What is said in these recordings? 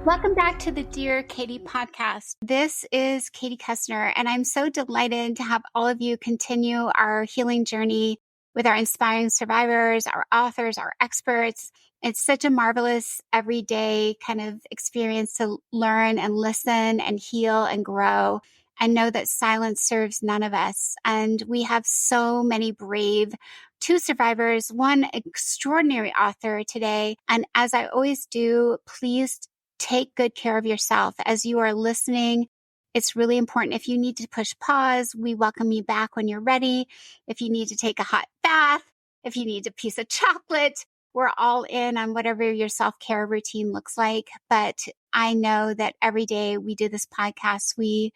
Welcome back to the Dear Katie podcast. This is Katie Koestner, and I'm so delighted to have all of you continue our healing journey with our inspiring survivors, our authors, our experts. It's such a marvelous everyday kind of experience to learn and listen and heal and grow and know that silence serves none of us. And we have so many brave two survivors, one extraordinary author today. And as I always do, please take good care of yourself as you are listening. It's really important. If you need to push pause, we welcome you back when you're ready. If you need to take a hot bath, if you need a piece of chocolate, we're all in on whatever your self-care routine looks like. But I know that every day we do this podcast, we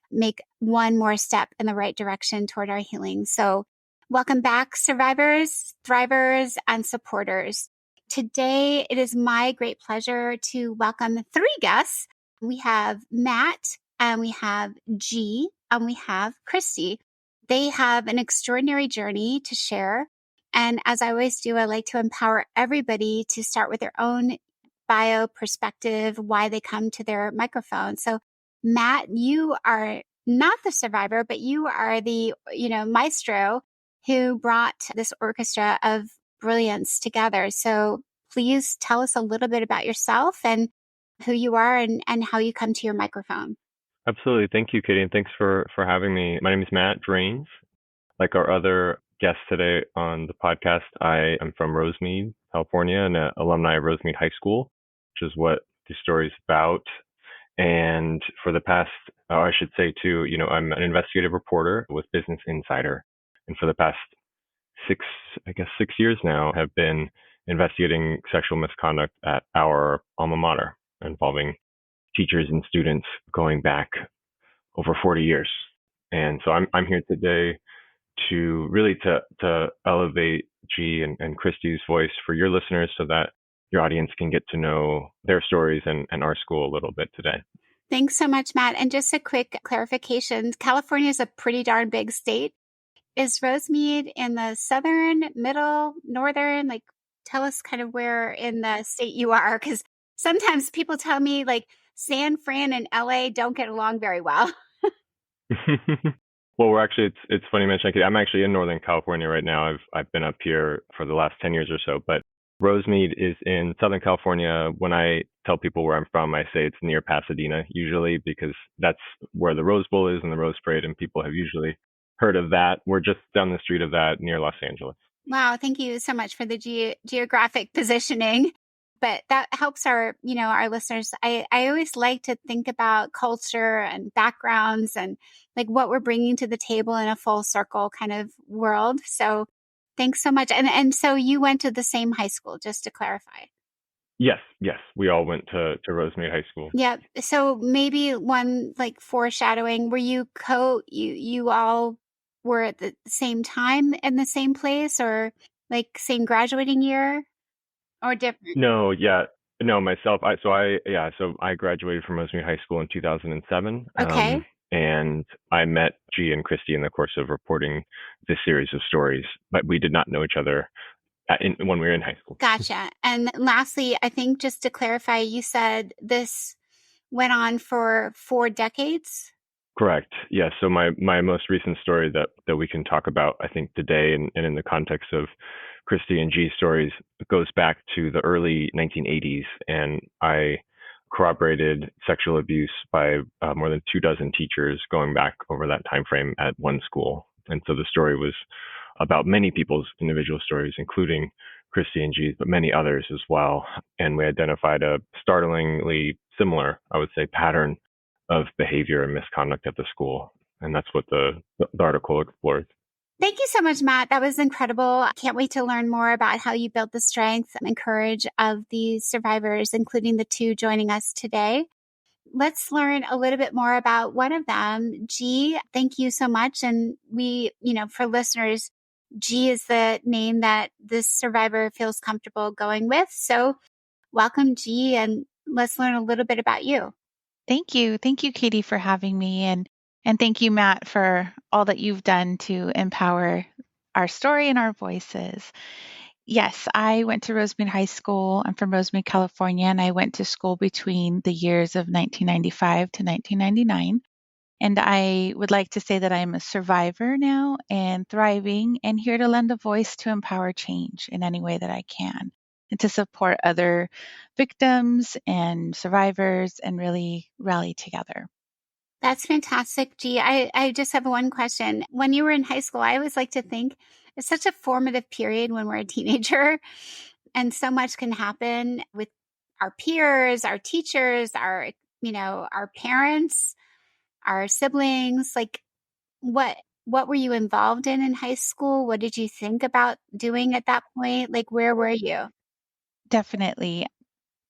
make one more step in the right direction toward our healing. So welcome back, survivors, thrivers, and supporters. Today, it is my great pleasure to welcome three guests. We have Matt, and we have G, and we have Christy. They have an extraordinary journey to share. And as I always do, I like to empower everybody to start with their own bio perspective, why they come to their microphone. So Matt, you are not the survivor, but you are the, maestro who brought this orchestra of brilliance together. So please tell us a little bit about yourself and who you are and how you come to your microphone. Absolutely. Thank you, Katie, and thanks for having me. My name is Matt Drains. Like our other guests today on the podcast, I am from Rosemead, California, and an alumni of Rosemead High School, which is what the story is about. And for the past, I should say too, I'm an investigative reporter with Business Insider. And for the past 6 years now, have been investigating sexual misconduct at our alma mater involving teachers and students going back over 40 years. And so I'm here today to really to elevate G and Christy's voice for your listeners so that your audience can get to know their stories and our school a little bit today. Thanks so much, Matt. And just a quick clarification, California is a pretty darn big state. Is Rosemead in the southern, middle, northern? Like, tell us kind of where in the state you are, because sometimes people tell me like San Fran and LA don't get along very well. Well, it's funny you mention it. I'm actually in Northern California right now. I've been up here for the last 10 years or so, but Rosemead is in Southern California. When I tell people where I'm from, I say it's near Pasadena usually because that's where the Rose Bowl is and the Rose Parade, and people have usually heard of that. We're just down the street of that near Los Angeles. Wow. Thank you so much for the geographic positioning. But that helps our listeners. I always like to think about culture and backgrounds and like what we're bringing to the table in a full circle kind of world. So thanks so much. And so you went to the same high school, just to clarify. Yes. We all went to Rosemead High School. Yeah. So maybe one like foreshadowing, were you all were at the same time in the same place or like same graduating year or different? No, yeah. No, myself. So I graduated from Rosemead High School in 2007. Okay. And I met G and Christy in the course of reporting this series of stories, but we did not know each other when we were in high school. Gotcha. And lastly, I think just to clarify, you said this went on for 4 decades? Correct. Yeah. So my most recent story that we can talk about, I think today and in the context of Christy and G's stories goes back to the early 1980s. And I corroborated sexual abuse by more than 24 teachers going back over that time frame at one school. And so the story was about many people's individual stories, including Christy and G's, but many others as well. And we identified a startlingly similar, I would say, pattern of behavior and misconduct at the school. And that's what the article explores. Thank you so much, Matt. That was incredible. I can't wait to learn more about how you built the strength and courage of these survivors, including the two joining us today. Let's learn a little bit more about one of them. G, thank you so much. And we, for listeners, G is the name that this survivor feels comfortable going with. So welcome, G, and let's learn a little bit about you. Thank you. Thank you, Katie, for having me. And thank you, Matt, for all that you've done to empower our story and our voices. Yes, I went to Rosemead High School. I'm from Rosemead, California, and I went to school between the years of 1995 to 1999. And I would like to say that I'm a survivor now and thriving and here to lend a voice to empower change in any way that I can and to support other victims and survivors and really rally together. That's fantastic, G. I just have one question. When you were in high school, I always like to think it's such a formative period when we're a teenager, and so much can happen with our peers, our teachers, our parents, our siblings. Like, what what were you involved in high school? What did you think about doing at that point? Like, where were you? Definitely.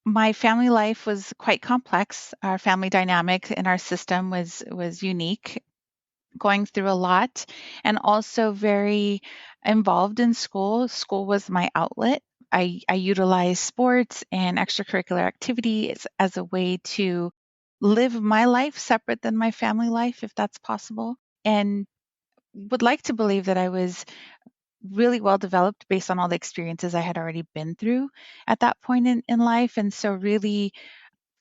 My family life was quite complex. Our family dynamic and our system was unique, going through a lot and also very involved in school. School was my outlet. I utilized sports and extracurricular activities as a way to live my life separate than my family life, if that's possible. And would like to believe that I was really well developed based on all the experiences I had already been through at that point in life. And so really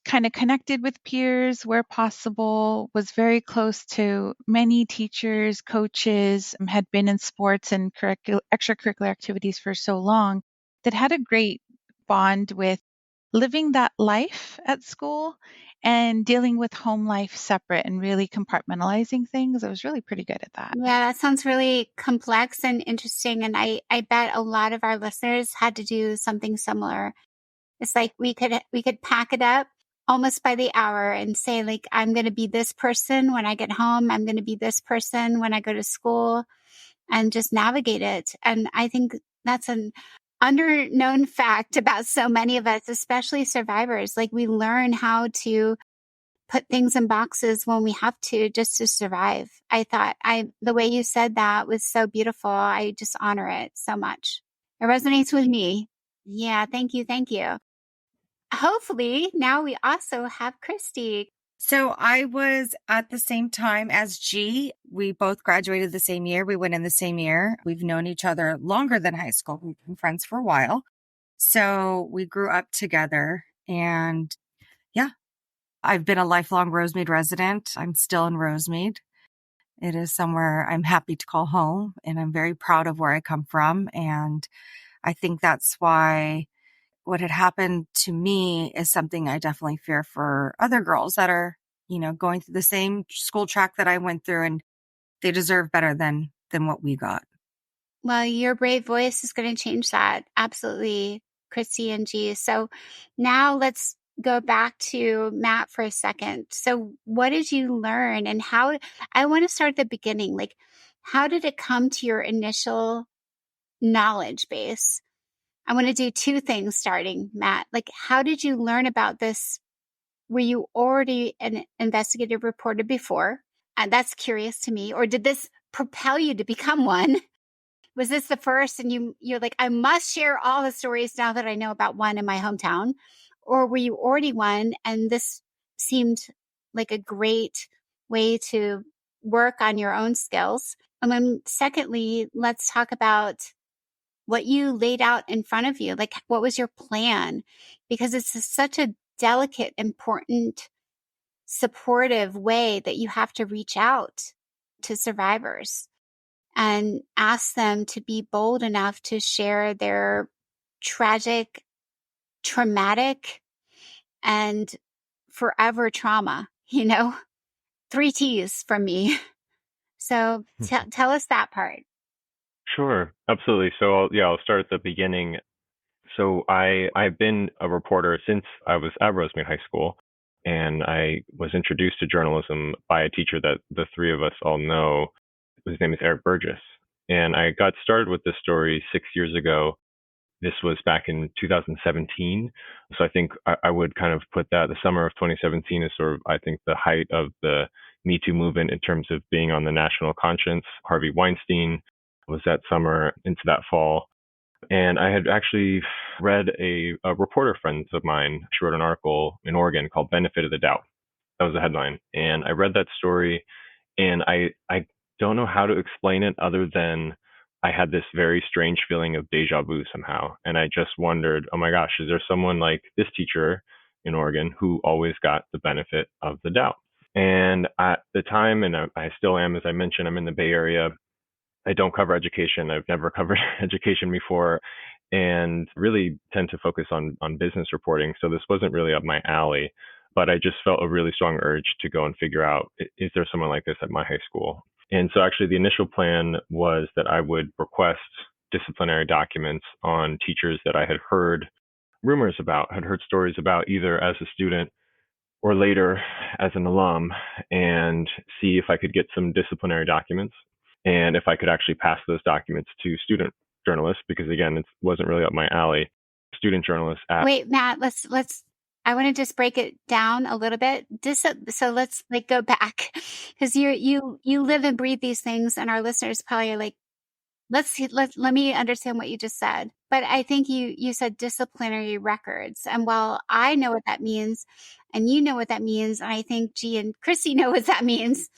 kind of connected with peers where possible, was very close to many teachers, coaches, had been in sports and extracurricular activities for so long that had a great bond with living that life at school and dealing with home life separate and really compartmentalizing things. I was really pretty good at that. Yeah, that sounds really complex and interesting. And I bet a lot of our listeners had to do something similar. It's like we could pack it up almost by the hour and say, like, I'm going to be this person when I get home. I'm going to be this person when I go to school, and just navigate it. And I think that's an underknown fact about so many of us, especially survivors. Like, we learn how to put things in boxes when we have to, just to survive. The way you said that was so beautiful. I just honor it so much. It resonates with me. Yeah. Thank you. Thank you. Hopefully now we also have Christy. So I was at the same time as G. We both graduated the same year. We went in the same year. We've known each other longer than high school. We've been friends for a while. So we grew up together, and yeah, I've been a lifelong Rosemead resident. I'm still in Rosemead. It is somewhere I'm happy to call home, and I'm very proud of where I come from. And I think that's why what had happened to me is something I definitely fear for other girls that are, going through the same school track that I went through, and they deserve better than what we got. Well, your brave voice is going to change that. Absolutely, Christy and G. So now let's go back to Matt for a second. So what did you learn, and how? I want to start at the beginning. Like, how did it come to your initial knowledge base? I want to do two things starting, Matt. Like, how did you learn about this? Were you already an investigative reporter before? And that's curious to me. Or did this propel you to become one? Was this the first, and you're like, I must share all the stories now that I know about one in my hometown? Or were you already one, and this seemed like a great way to work on your own skills? And then secondly, let's talk about what you laid out in front of you. Like, what was your plan? Because such a delicate, important, supportive way that you have to reach out to survivors and ask them to be bold enough to share their tragic, traumatic, and forever trauma, 3 T's from me. So tell us that part. Sure, absolutely. So I'll start at the beginning. So I've been a reporter since I was at Rosemead High School, and I was introduced to journalism by a teacher that the three of us all know. His name is Eric Burgess, and I got started with this story 6 years ago. This was back in 2017. So I think I would kind of put that the summer of 2017 is sort of, I think, the height of the Me Too movement in terms of being on the national conscience. Harvey Weinstein was that summer into that fall. And I had actually read a reporter friend of mine. She wrote an article in Oregon called Benefit of the Doubt. That was the headline. And I read that story, and I don't know how to explain it other than I had this very strange feeling of deja vu somehow. And I just wondered, oh my gosh, is there someone like this teacher in Oregon who always got the benefit of the doubt? And at the time, and I still am, as I mentioned, I'm in the Bay Area. I don't cover education. I've never covered education before, and really tend to focus on business reporting. So this wasn't really up my alley, but I just felt a really strong urge to go and figure out, is there someone like this at my high school? And so actually the initial plan was that I would request disciplinary documents on teachers that I had heard rumors about, had heard stories about, either as a student or later as an alum, and see if I could get some disciplinary documents and if I could actually pass those documents to student journalists, because again, it wasn't really up my alley. Student journalists at Wait, Matt, let's I want to just break it down a little bit. So let's like go back because you live and breathe these things, and our listeners probably are like, let me understand what you just said. But I think you said disciplinary records. And while I know what that means and you know what that means, and I think G and Chrissy know what that means,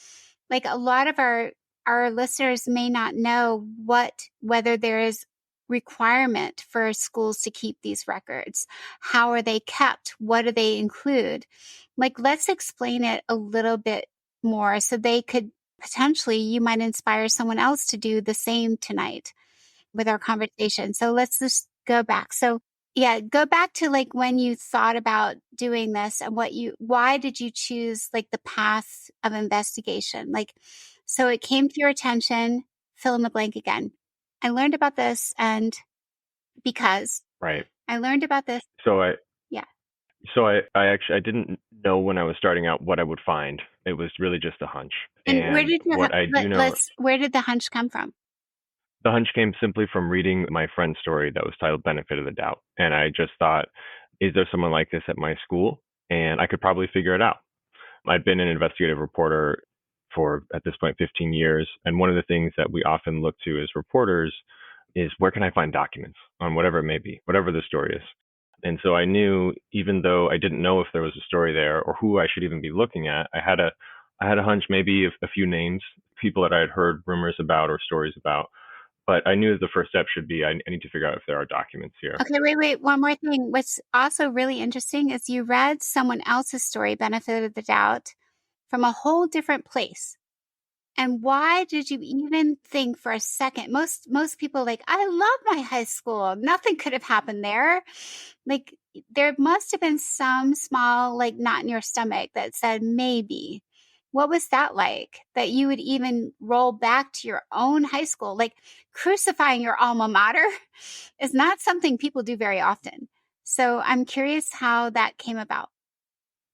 like a lot of our listeners may not know whether there is requirement for schools to keep these records. How are they kept? What do they include? Like, let's explain it a little bit more so they could potentially, you might inspire someone else to do the same tonight with our conversation. So let's just go back. So yeah, go back to like when you thought about doing this and why did you choose like the path of investigation? Like, so it came to your attention, fill in the blank again. I learned about this and because right. I learned about this. So Yeah. So I actually I didn't know when I was starting out what I would find. It was really just a hunch. And where did what I do know, where did the hunch come from? the hunch came simply from reading my friend's story that was titled Benefit of the Doubt. And I just thought, is there someone like this at my school? And I could probably figure it out. I'd been an investigative reporter for, at this point, 15 years. And one of the things that we often look to as reporters is, where can I find documents on whatever it may be, whatever the story is? And so I knew, even though I didn't know if there was a story there or who I should even be looking at, I had a hunch, maybe a few names, people that I had heard rumors about or stories about. But I knew the first step should be, I need to figure out if there are documents here. Okay, wait. One more thing. What's also really interesting is you read someone else's story, Benefit of the Doubt, from a whole different place. And why did you even think for a second? Most people like, I love my high school. Nothing could have happened there. Like, there must have been some small, like, knot in your stomach that said maybe. What was that like? That you would even roll back to your own high school? Like, crucifying your alma mater is not something people do very often. So I'm curious how that came about.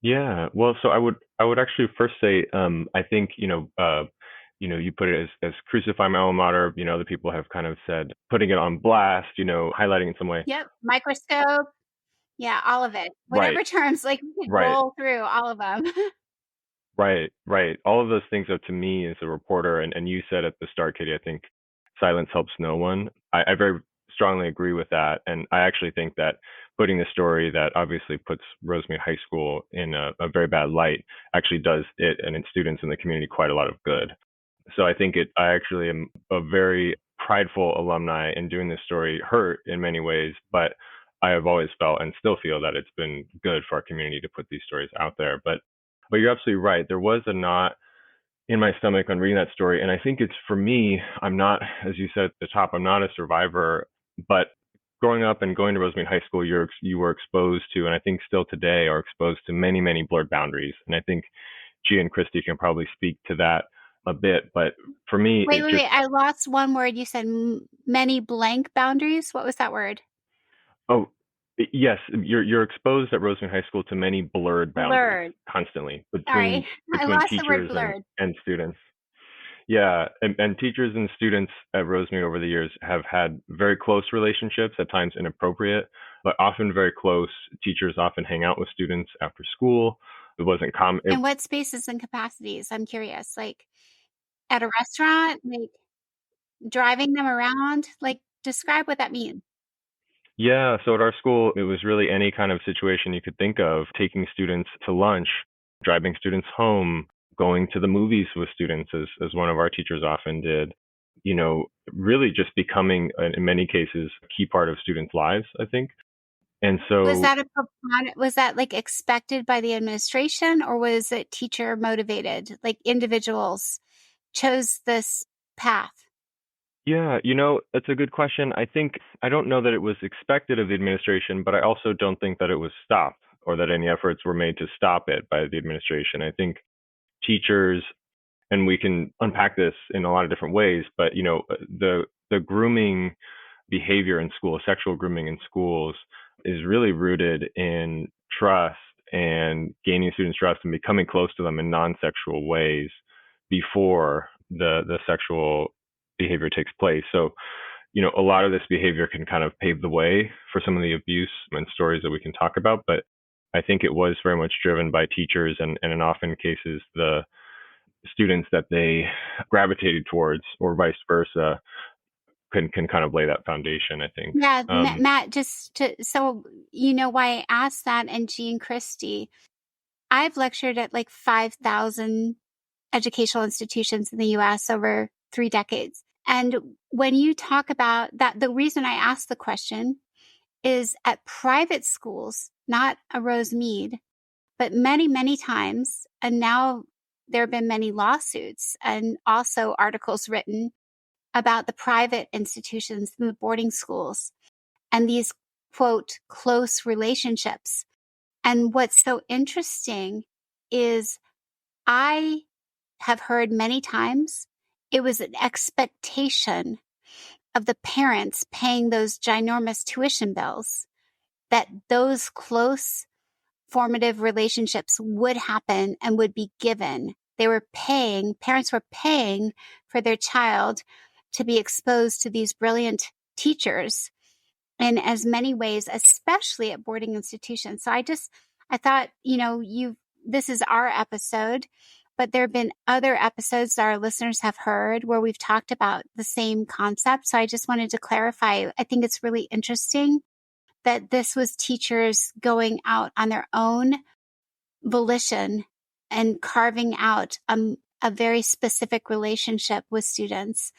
Yeah, well, so I would actually first say, I think, you put it as crucify my alma mater. The people have kind of said putting it on blast, highlighting in some way. Yep. Microscope. Yeah, all of it. Right, Whatever terms, like we could right, roll through all of them. right, right. All of those things are, to me as a reporter, and you said at the start, Katie, I think silence helps no one. I very strongly agree with that. And I actually think that putting the story that obviously puts Rosemead High School in a very bad light actually does it and its students in the community quite a lot of good. So I think I actually am a very prideful alumni, in doing this story hurt in many ways, but I have always felt and still feel that it's been good for our community to put these stories out there. But you're absolutely right. There was a knot in my stomach on reading that story. And I think it's, for me, I'm not, as you said at the top, I'm not a survivor, but growing up and going to Rosemead High School, you were exposed to, and I think still today are exposed to, many, many blurred boundaries. And I think Gia and Christy can probably speak to that a bit. But for me, Wait. I lost one word. You said many blank boundaries. What was that word? Oh, yes, you're exposed at Rosemead High School to many blurred boundaries constantly Sorry, I between lost the word teachers blurred. and students. Yeah, and teachers and students at Rosemead over the years have had very close relationships, at times inappropriate, but often very close. Teachers often hang out with students after school. It wasn't common. In what spaces and capacities? I'm curious. Like at a restaurant, like driving them around. Like, describe what that means. Yeah, so at our school, it was really any kind of situation you could think of: taking students to lunch, driving students home, going to the movies with students, as one of our teachers often did, really just becoming, in many cases, a key part of students' lives, I think. And Was so, that like expected by the administration, or was it teacher motivated? Like individuals chose this path? yeah, that's a good question. I don't know that it was expected of the administration, but I also don't think that it was stopped or that any efforts were made to stop it by the administration. I think teachers, and we can unpack this in a lot of different ways, but the grooming behavior in schools, sexual grooming in schools, is really rooted in trust and gaining students' trust and becoming close to them in non-sexual ways before the sexual behavior takes place. So, a lot of this behavior can kind of pave the way for some of the abuse and stories that we can talk about. But I think it was very much driven by teachers and in often cases, the students that they gravitated towards, or vice versa, can kind of lay that foundation, I think. Yeah, Matt, so you know why I asked that, and Jean Christie, I've lectured at like 5,000 educational institutions in the US over 3 decades. And when you talk about that, the reason I asked the question is at private schools, not a Rosemead, but many, many times, and now there have been many lawsuits and also articles written about the private institutions and the boarding schools and these, quote, close relationships. And what's so interesting is I have heard many times it was an expectation of the parents paying those ginormous tuition bills that those close formative relationships would happen and would be given. Parents were paying for their child to be exposed to these brilliant teachers in as many ways, especially at boarding institutions. So I thought, this is our episode, but there have been other episodes that our listeners have heard where we've talked about the same concept. So I just wanted to clarify. I think it's really interesting that this was teachers going out on their own volition and carving out a very specific relationship with students.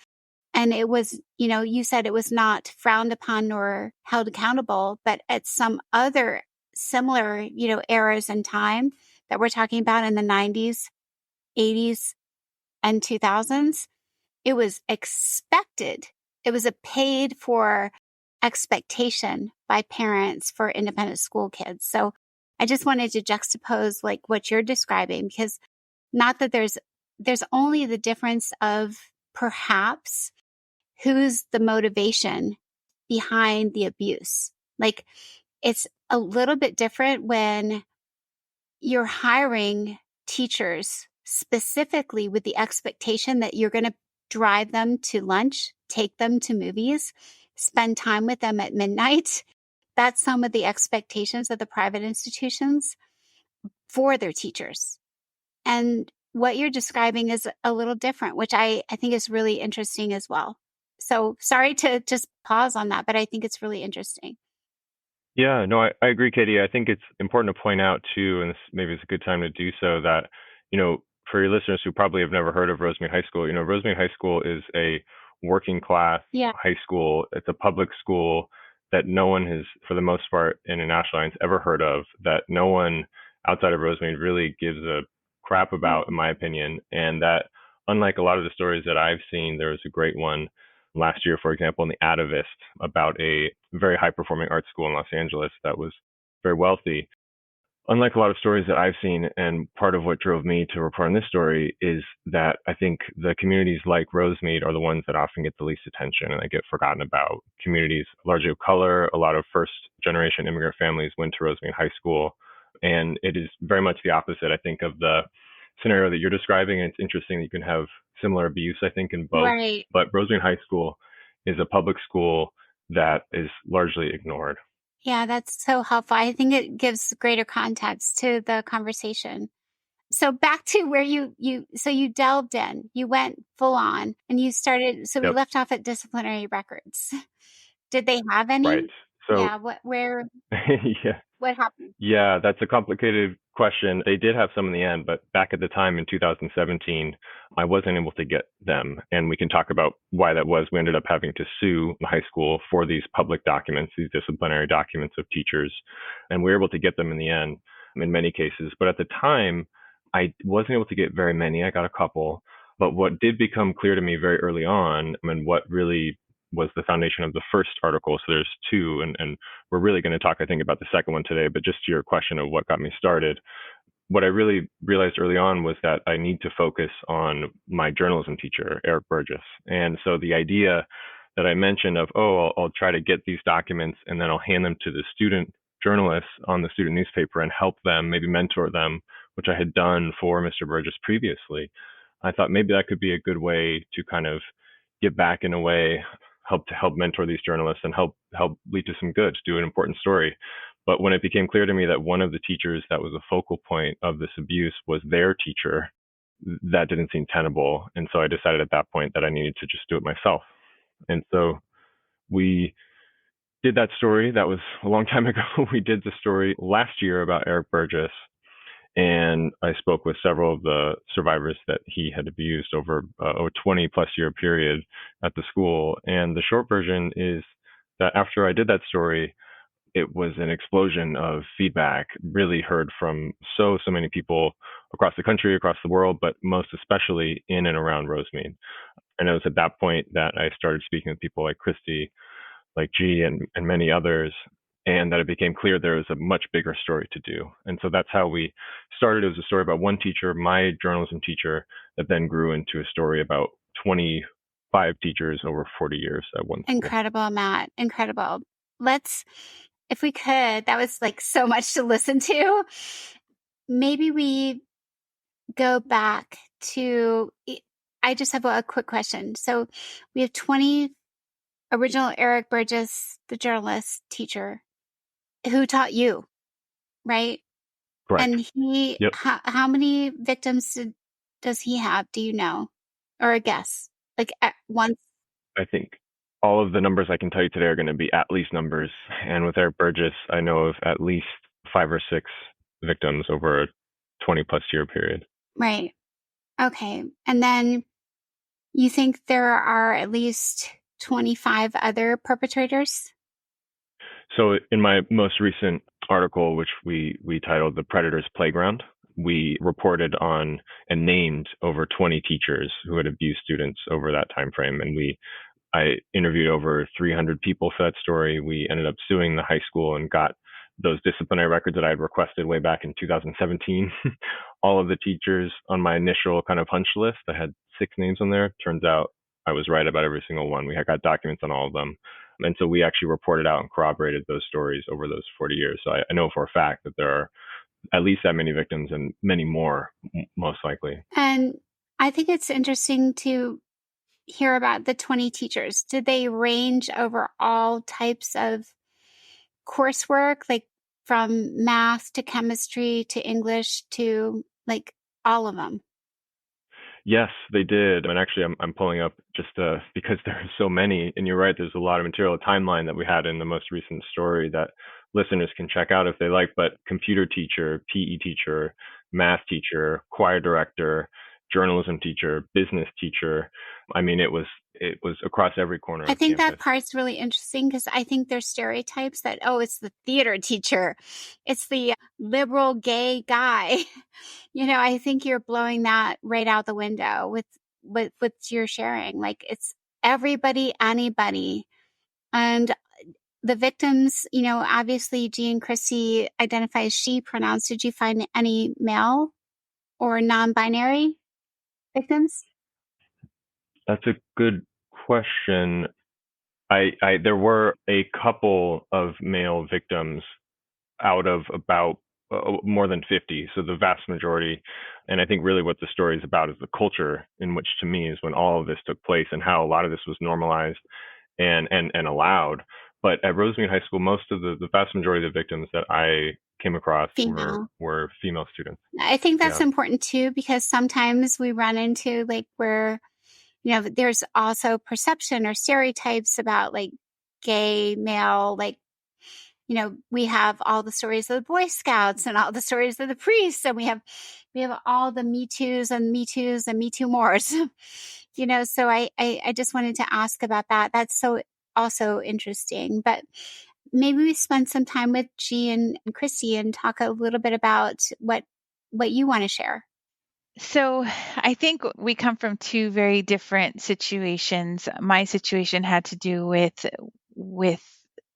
And it was, you said it was not frowned upon nor held accountable, but at some other similar, eras in time that we're talking about in the 90s, 80s, and 2000s, it was expected. It was a paid for expectation by parents for independent school kids. So I just wanted to juxtapose like what you're describing, because not that there's only the difference of perhaps who's the motivation behind the abuse. Like it's a little bit different when you're hiring teachers specifically with the expectation that you're going to drive them to lunch, take them to movies, spend time with them at midnight. That's some of the expectations of the private institutions for their teachers. And what you're describing is a little different, which I think is really interesting as well. So sorry to just pause on that, but I think it's really interesting. Yeah, no, I agree, Katie. I think it's important to point out too, and maybe it's a good time to do so, that, for your listeners who probably have never heard of Rosemead High School, Rosemead High School is a working class high school. It's a public school that no one has, for the most part, in a national audience ever heard of, that no one outside of Rosemead really gives a crap about, in my opinion. And that, unlike a lot of the stories that I've seen, there was a great one last year, for example, in the Atavist, about a very high performing art school in Los Angeles that was very wealthy. Unlike a lot of stories that I've seen, and part of what drove me to report on this story, is that I think the communities like Rosemead are the ones that often get the least attention and they get forgotten about. Communities largely of color, a lot of first generation immigrant families went to Rosemead High School. And it is very much the opposite, I think, of the scenario that you're describing. And it's interesting that you can have similar abuse, I think, in both. Right. But Rosemead High School is a public school that is largely ignored. Yeah, that's so helpful. I think it gives greater context to the conversation. So back to where you delved in, you went full on and you started. So we left off at disciplinary records. Did they have any? Right. So, yeah. Where? yeah. What happened? Yeah, that's a complicated question. They did have some in the end, but back at the time in 2017, I wasn't able to get them. And we can talk about why that was. We ended up having to sue the high school for these public documents, these disciplinary documents of teachers. And we were able to get them in the end in many cases. But at the time, I wasn't able to get very many. I got a couple. But what did become clear to me very early on, and what really was the foundation of the first article, so there's two, and we're really going to talk, I think, about the second one today, but just to your question of what got me started, what I really realized early on was that I need to focus on my journalism teacher, Eric Burgess. And so the idea that I mentioned of, I'll try to get these documents and then I'll hand them to the student journalists on the student newspaper and help them, maybe mentor them, which I had done for Mr. Burgess previously. I thought maybe that could be a good way to kind of get back in a way, help mentor these journalists and help lead to some good, to do an important story. But when it became clear to me that one of the teachers that was a focal point of this abuse was their teacher, that didn't seem tenable. And so I decided at that point that I needed to just do it myself. And so we did that story. That was a long time ago. We did the story last year about Eric Burgess. And I spoke with several of the survivors that he had abused over a 20 plus year period at the school. And the short version is that after I did that story, it was an explosion of feedback, really heard from so many people across the country, across the world, but most especially in and around Rosemead. And it was at that point that I started speaking with people like Christy, like G, and many others, and that it became clear there was a much bigger story to do. And so that's how we started. It was a story about one teacher, my journalism teacher, that then grew into a story about 25 teachers over 40 years at one school. Incredible, Matt. Incredible. If we could, that was like so much to listen to. Maybe we go back to, I just have a quick question. So we have 20 original Eric Burgess, the journalist teacher, who taught you, right? Correct. And he, Yep. how many victims does he have? Do you know? Or a guess? Like at once? I think all of the numbers I can tell you today are going to be at least numbers. And with Eric Burgess, I know of at least 5 or 6 victims over a 20 plus year period. Right. Okay. And then you think there are at least 25 other perpetrators? So in my most recent article, which we titled The Predator's Playground, we reported on and named over 20 teachers who had abused students over that time frame. And I interviewed over 300 people for that story. We ended up suing the high school and got those disciplinary records that I had requested way back in 2017. All of the teachers on my initial kind of hunch list, I had 6 names on there. Turns out I was right about every single one. We had got documents on all of them. And so we actually reported out and corroborated those stories over those 40 years. So I know for a fact that there are at least that many victims and many more, most likely. And I think it's interesting to hear about the 20 teachers. Did they range over all types of coursework, like from math to chemistry to English to like all of them? Yes, they did. And actually, I'm pulling up just because there are so many. And you're right, there's a lot of material, a timeline that we had in the most recent story that listeners can check out if they like. But computer teacher, PE teacher, math teacher, choir director, journalism teacher, business teacher. I mean, it was across every corner. I think campus. that part's really interesting because I think there's stereotypes that, it's the theater teacher. It's the liberal gay guy. I think you're blowing that right out the window with what you're sharing. Like it's everybody, anybody. And the victims, obviously Jean Christie identifies she pronouns. Did you find any male or non-binary victims? That's a good question. There were a couple of male victims out of about more than 50. So the vast majority. And I think really what the story is about is the culture in which, to me, is when all of this took place and how a lot of this was normalized and allowed. But at Rosemead High School, most of the vast majority of the victims that I came across were female students. I think that's important too, because sometimes we run into like where, there's also perception or stereotypes about like gay male, like we have all the stories of the Boy Scouts and all the stories of the priests, and we have all the Me Too's and Me Too's and Me Too Mores. So I just wanted to ask about that. That's so also interesting. But maybe we spend some time with G and Christy and talk a little bit about what you want to share. So I think we come from two very different situations. My situation had to do with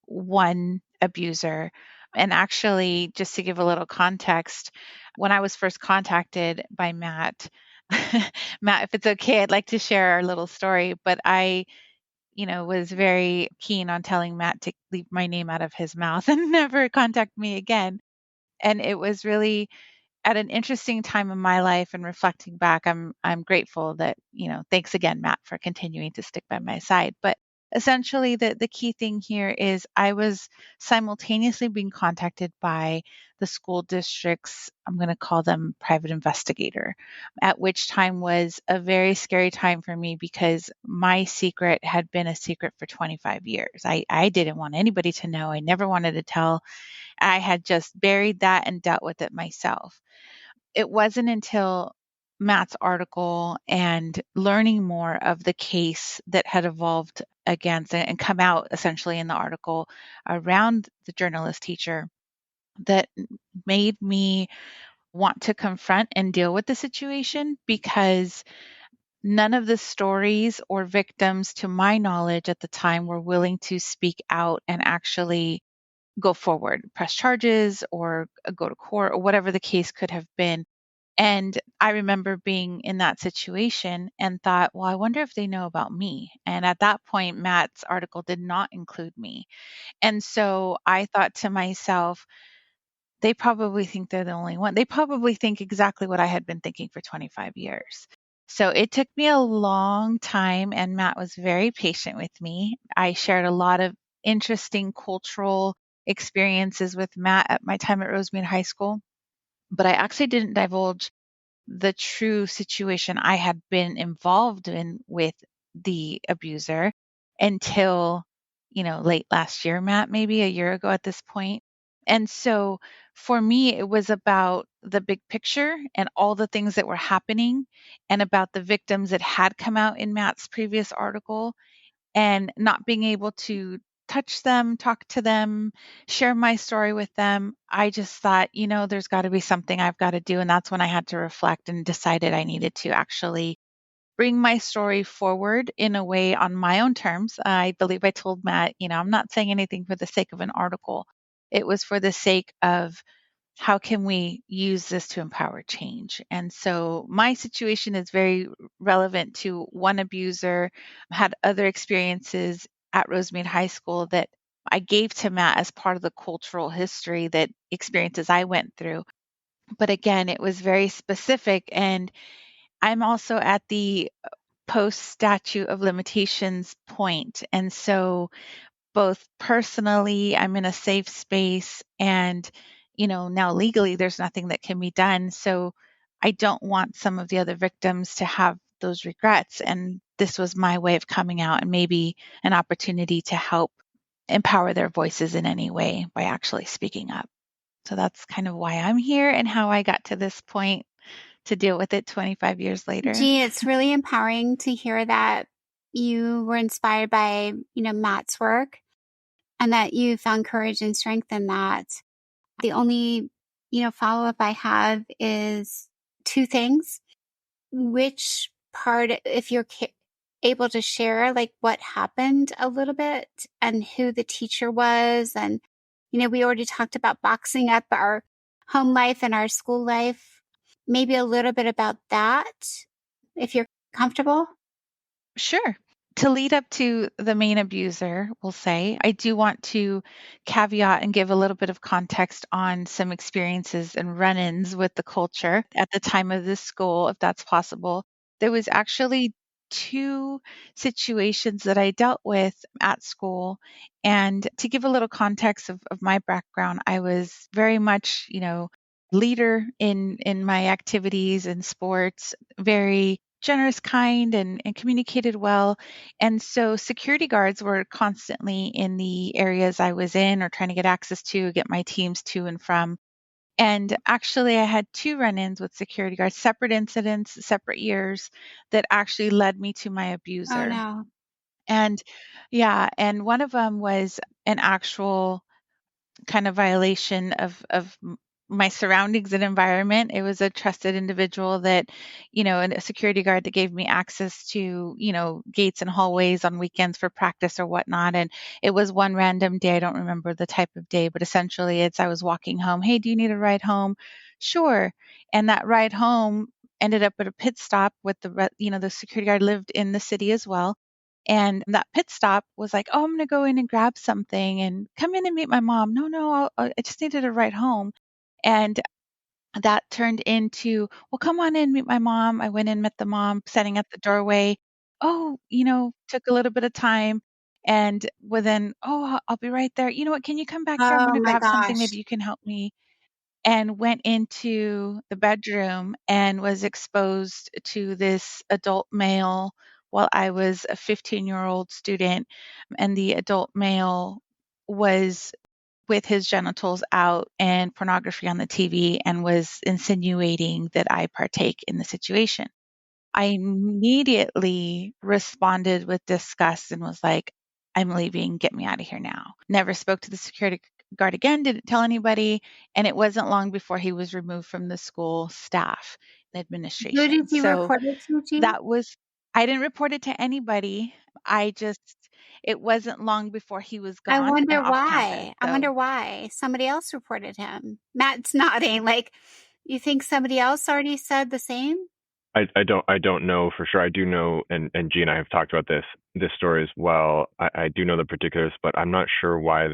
one abuser. And actually, just to give a little context, when I was first contacted by Matt, Matt, if it's okay, I'd like to share our little story, but I was very keen on telling Matt to leave my name out of his mouth and never contact me again. And it was really at an interesting time in my life, and reflecting back, I'm grateful that, thanks again, Matt, for continuing to stick by my side. But essentially the key thing here is I was simultaneously being contacted by the school district's, I'm going to call them private investigator, at which time was a very scary time for me because my secret had been a secret for 25 years. I didn't want anybody to know. I never wanted to tell. I had just buried that and dealt with it myself. It wasn't until Matt's article and learning more of the case that had evolved against and come out essentially in the article around the journalist teacher that made me want to confront and deal with the situation, because none of the stories or victims, to my knowledge at the time, were willing to speak out and actually go forward, press charges, or go to court, or whatever the case could have been. And I remember being in that situation and thought, well, I wonder if they know about me. And at that point, Matt's article did not include me. And so I thought to myself, they probably think they're the only one. They probably think exactly what I had been thinking for 25 years. So it took me a long time, and Matt was very patient with me. I shared a lot of interesting cultural experiences with Matt at my time at Rosemead High School, but I actually didn't divulge the true situation I had been involved in with the abuser until, late last year, Matt, maybe a year ago at this point. And so for me, it was about the big picture and all the things that were happening, and about the victims that had come out in Matt's previous article, and not being able to touch them, talk to them, share my story with them. I just thought, there's got to be something I've got to do. And that's when I had to reflect and decided I needed to actually bring my story forward in a way on my own terms. I believe I told Matt, I'm not saying anything for the sake of an article. It was for the sake of how can we use this to empower change? And so my situation is very relevant to one abuser. I had other experiences at Rosemead High School that I gave to Matt as part of the cultural history, that experiences I went through. But again, it was very specific. And I'm also at the post statute of limitations point. And so both personally, I'm in a safe space, and, now legally there's nothing that can be done. So I don't want some of the other victims to have those regrets. And this was my way of coming out, and maybe an opportunity to help empower their voices in any way by actually speaking up. So that's kind of why I'm here and how I got to this point to deal with it 25 years later. Gee, it's really empowering to hear that you were inspired by, Matt's work, and that you found courage and strength in that. The only, follow-up I have is two things. Which part, if you're able to share, like what happened a little bit and who the teacher was. And, we already talked about boxing up our home life and our school life. Maybe a little bit about that, if you're comfortable. Sure. To lead up to the main abuser, we'll say, I do want to caveat and give a little bit of context on some experiences and run-ins with the culture at the time of this school, if that's possible. There was actually two situations that I dealt with at school. And to give a little context of my background, I was very much, leader in my activities and sports, very generous, kind, and communicated well. And so security guards were constantly in the areas I was in or trying to get access to, get my teams to and from. And actually, I had two run ins with security guards, separate incidents, separate years, that actually led me to my Oh abuser. no. And yeah, and one of them was an actual kind of violation of my surroundings and environment. It was a trusted individual that, and a security guard that gave me access to, gates and hallways on weekends for practice or whatnot. And it was one random day. I don't remember the type of day, but essentially I was walking home. Hey, do you need a ride home? Sure. And that ride home ended up at a pit stop with the security guard lived in the city as well. And that pit stop was like, oh, I'm going to go in and grab something and come in and meet my mom. No, no, I just needed a ride home. And that turned into, well, come on in, meet my mom. I went in, met the mom, sitting at the doorway. Oh, took a little bit of time. And within, oh, I'll be right there. You know what? Can you come back here? I'm going Oh to my grab something. gosh. Maybe you can help me. And went into the bedroom and was exposed to this adult male while I was a 15-year-old student. And the adult male was with his genitals out and pornography on the TV and was insinuating that I partake in the situation. I immediately responded with disgust and was like, I'm leaving. Get me out of here now. Never spoke to the security guard again, didn't tell anybody. And it wasn't long before he was removed from the school staff and Who administration. did you So report it to, G? that was, I didn't report it to anybody. It wasn't long before he was I gone and wonder off campus. why. I So wonder why somebody else reported him. Matt's nodding. Like, you think somebody else already said the same? I don't know for sure. I do know, and G and I have talked about this story as well. I do know the particulars, but I'm not sure why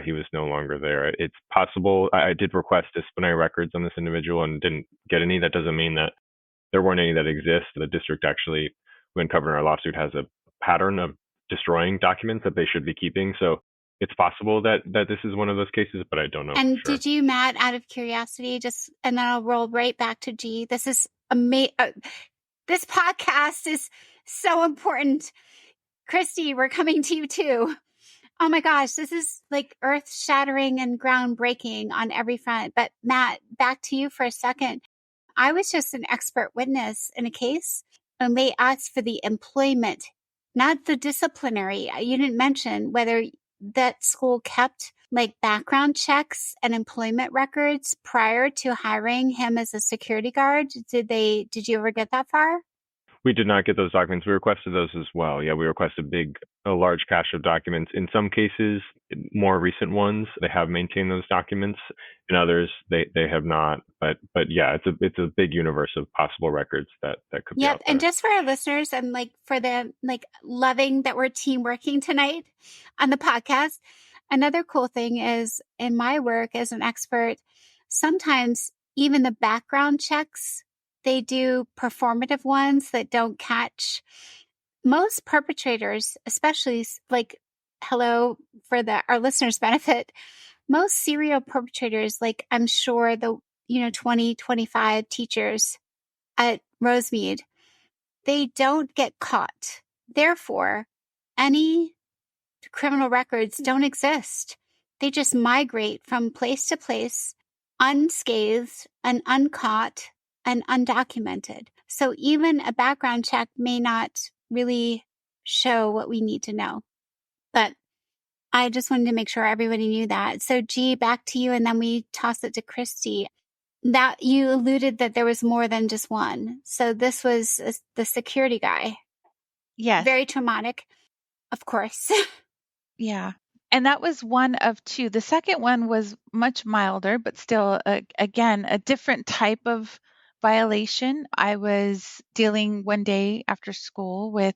he was no longer there. It's possible I did request disciplinary records on this individual and didn't get any. That doesn't mean that there weren't any that exist. The district actually, when covered in our lawsuit, has a pattern of destroying documents that they should be keeping. So it's possible that this is one of those cases, but I don't know And for sure. did you, Matt, out of curiosity, and then I'll roll right back to G. This is this podcast is so important. Christy, we're coming to you too. Oh my gosh, this is like earth shattering and groundbreaking on every front. But Matt, back to you for a second. I was just an expert witness in a case and they asked for the employment, not the disciplinary. You didn't mention whether that school kept like background checks and employment records prior to hiring him as a security guard. Did you ever get that far? We did not get those documents. We requested those as well. Yeah, we requested a large cache of documents. In some cases, more recent ones, they have maintained those documents. In others, they have not. But yeah, it's a big universe of possible records that could be Yep. out there. And just for our listeners and like for the like loving that we're team working tonight on the podcast, another cool thing is in my work as an expert, sometimes even the background checks, they do performative ones that don't catch most perpetrators, especially like hello for our listeners' benefit. Most serial perpetrators, like I'm sure the 20, 25 teachers at Rosemead, they don't get caught. Therefore, any criminal records don't exist. They just migrate from place to place, unscathed and uncaught and undocumented. So even a background check may not really show what we need to know. But I just wanted to make sure everybody knew that. So G, back to you, and then we toss it to Christy. That you alluded that there was more than just one. So this was the security guy. yes. Very traumatic, of course. Yeah. And that was one of two. The second one was much milder, but still, again, a different type of violation. I was dealing one day after school with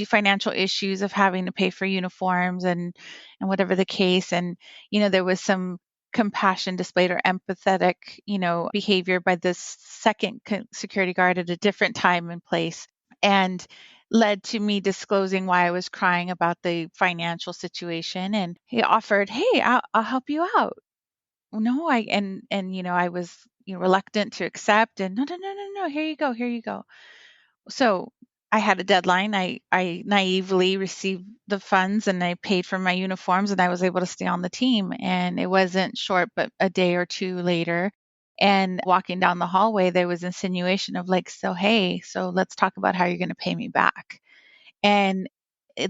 financial issues of having to pay for uniforms and whatever the case. And, there was some compassion displayed or empathetic, behavior by this second security guard at a different time and place. And led to me disclosing why I was crying about the financial situation. And he offered, "Hey, I'll help you out." No, I was reluctant to accept. And no, no, no, no, no. Here you go. Here you go. So I had a deadline. I naively received the funds and I paid for my uniforms and I was able to stay on the team. And it wasn't short, but a day or two later. And walking down the hallway, there was insinuation of like, so, hey, so let's talk about how you're going to pay me back. And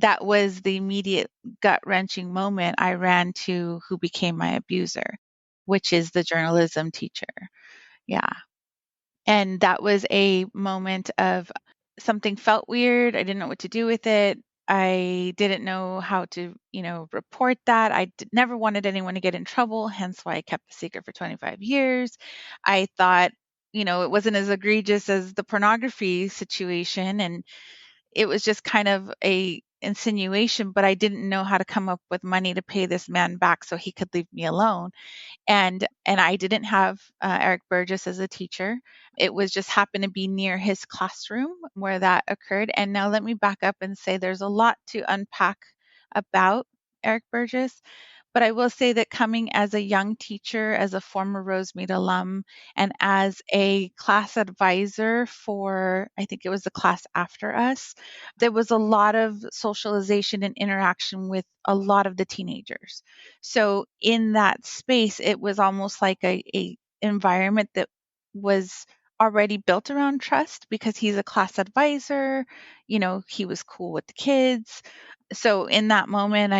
that was the immediate gut wrenching moment. I ran to who became my abuser, which is the journalism teacher. Yeah. And that was a moment of something felt weird. I didn't know what to do with it. I didn't know how to, report that. I never wanted anyone to get in trouble, hence why I kept the secret for 25 years. I thought, it wasn't as egregious as the pornography situation. And it was just kind of a insinuation, but I didn't know how to come up with money to pay this man back so he could leave me alone. And I didn't have Eric Burgess as a teacher. It was just happened to be near his classroom where that occurred. And now let me back up and say there's a lot to unpack about Eric Burgess. But I will say that coming as a young teacher, as a former Rosemead alum, and as a class advisor for, I think it was the class after us, there was a lot of socialization and interaction with a lot of the teenagers. So in that space, it was almost like a environment that was already built around trust because he's a class advisor, he was cool with the kids. So in that moment,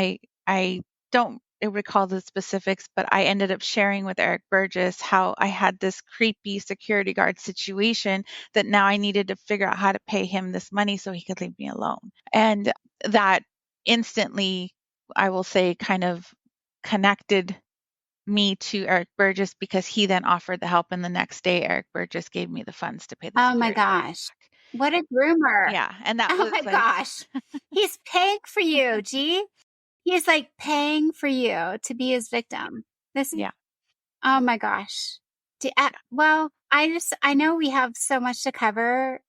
I don't recall the specifics, but I ended up sharing with Eric Burgess how I had this creepy security guard situation that now I needed to figure out how to pay him this money so he could leave me alone. And that instantly, I will say, kind of connected me to Eric Burgess because he then offered the help. And the next day, Eric Burgess gave me the funds to pay the Oh my security guard gosh. back. What a groomer. Yeah. And that Oh was my like, gosh. He's paying for you, G. He's like paying for you to be his victim. yeah. Oh my gosh. Well, I know we have so much to cover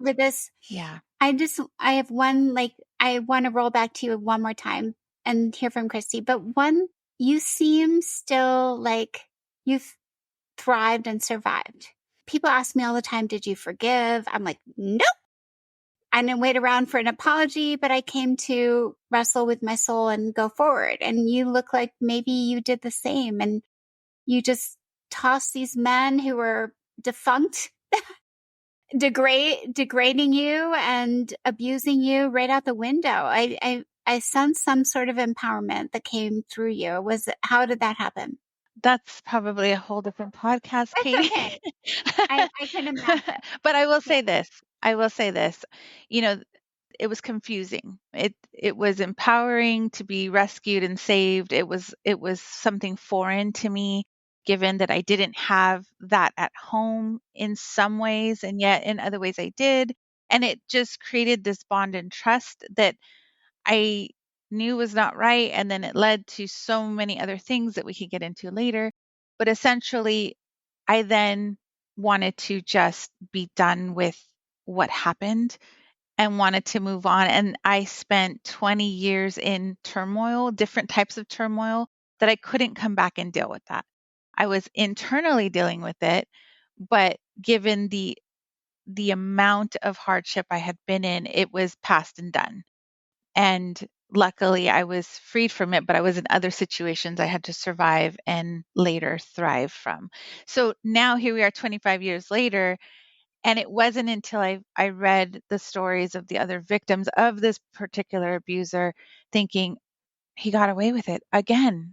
with this. Yeah. I have one, I want to roll back to you one more time and hear from Christy, but you seem still like you've thrived and survived. People ask me all the time, did you forgive? I'm like, nope. I didn't wait around for an apology, but I came to wrestle with my soul and go forward. And you look like maybe you did the same and you just toss these men who were defunct, degrading you and abusing you right out the window. I sense some sort of empowerment that came through you. How did that happen? That's probably a whole different podcast, Katie. Okay. I can imagine. But I will say this. It was confusing. It was empowering to be rescued and saved. It was something foreign to me, given that I didn't have that at home in some ways, and yet in other ways I did. And it just created this bond and trust that I knew was not right. And then it led to so many other things that we could get into later. But essentially, I then wanted to just be done with what happened and wanted to move on. And I spent 20 years in turmoil, different types of turmoil, that I couldn't come back and deal with that. I was internally dealing with it, but given the amount of hardship I had been in, it was past and done. And luckily I was freed from it, but I was in other situations I had to survive and later thrive from. So now here we are 25 years later. And it wasn't until I read the stories of the other victims of this particular abuser thinking he got away with it again.